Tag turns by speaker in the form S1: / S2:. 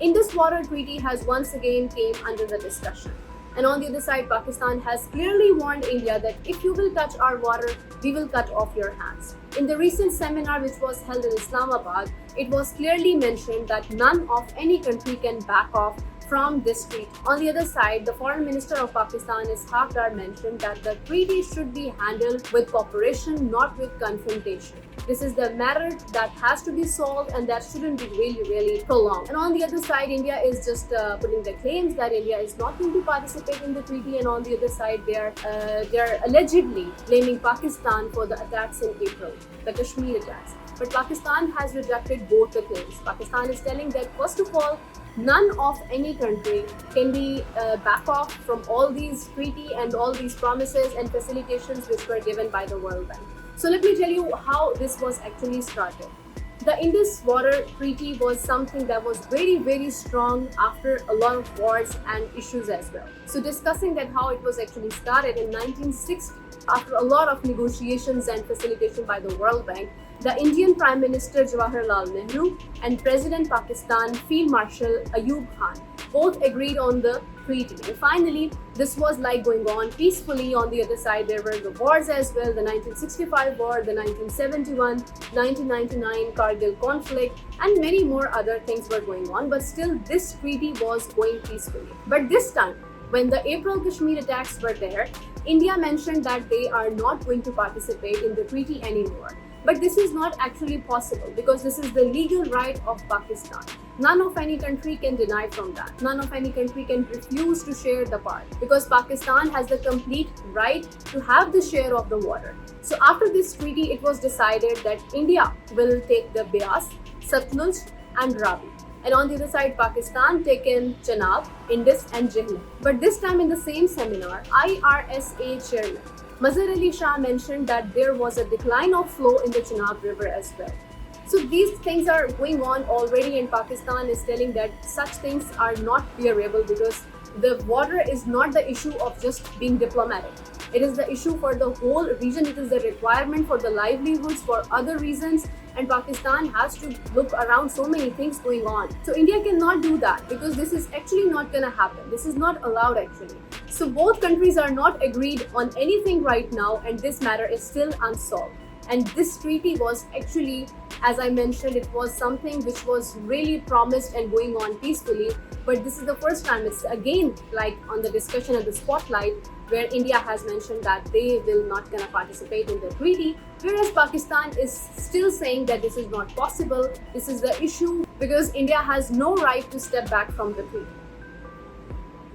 S1: Indus Water Treaty has once again came under the discussion. And on the other side, Pakistan has clearly warned India that if you will touch our water, we will cut off your hands. In the recent seminar which was held in Islamabad, it was clearly mentioned that none of any country can back off from this treaty. On the other side, the Foreign Minister of Pakistan, Ishaq Dar, mentioned that the treaty should be handled with cooperation, not with confrontation. This is the matter that has to be solved and that shouldn't be really prolonged. And on the other side, India is just putting the claims that India is not going to participate in the treaty, and on the other side, they are allegedly blaming Pakistan for the attacks in April, the Kashmir attacks. But Pakistan has rejected both the claims. Pakistan is telling that, first of all, none of any country can be back off from all these treaty and all these promises and facilitations which were given by the World Bank. So let me tell you how this was actually started. The Indus Water Treaty was something that was very strong after a lot of wars and issues as well. So discussing that how it was actually started in 1960, after a lot of negotiations and facilitation by the World Bank, the Indian Prime Minister Jawaharlal Nehru and President Pakistan Field Marshal Ayub Khan both agreed on the treaty. And finally, this was like going on peacefully. On the other side, there were the wars as well, the 1965 war, the 1971, 1999 Kargil conflict, and many more other things were going on. But still, this treaty was going peacefully. But this time, when the April Kashmir attacks were there, India mentioned that they are not going to participate in the treaty anymore. But this is not actually possible because this is the legal right of Pakistan. None of any country can deny from that. None of any country can refuse to share the part because Pakistan has the complete right to have the share of the water. So after this treaty, it was decided that India will take the Beas, Satluj and Ravi. And on the other side, Pakistan taken Chenab, Indus and Jhelum. But this time in the same seminar, IRSA chairman Mazhar Ali Shah mentioned that there was a decline of flow in the Chenab River as well. So these things are going on already, and Pakistan is telling that such things are not bearable because the water is not the issue of just being diplomatic. It is the issue for the whole region. It is the requirement for the livelihoods, for other reasons, and Pakistan has to look around so many things going on. So India cannot do that because this is actually not going to happen. This is not allowed actually. So both countries are not agreed on anything right now, and this matter is still unsolved. And this treaty was actually, as I mentioned, it was something which was really promised and going on peacefully. But this is the first time it's again like on the discussion of the spotlight where India has mentioned that they will not gonna participate in the treaty, whereas Pakistan is still saying that this is not possible. This is the issue because India has no right to step back from the treaty.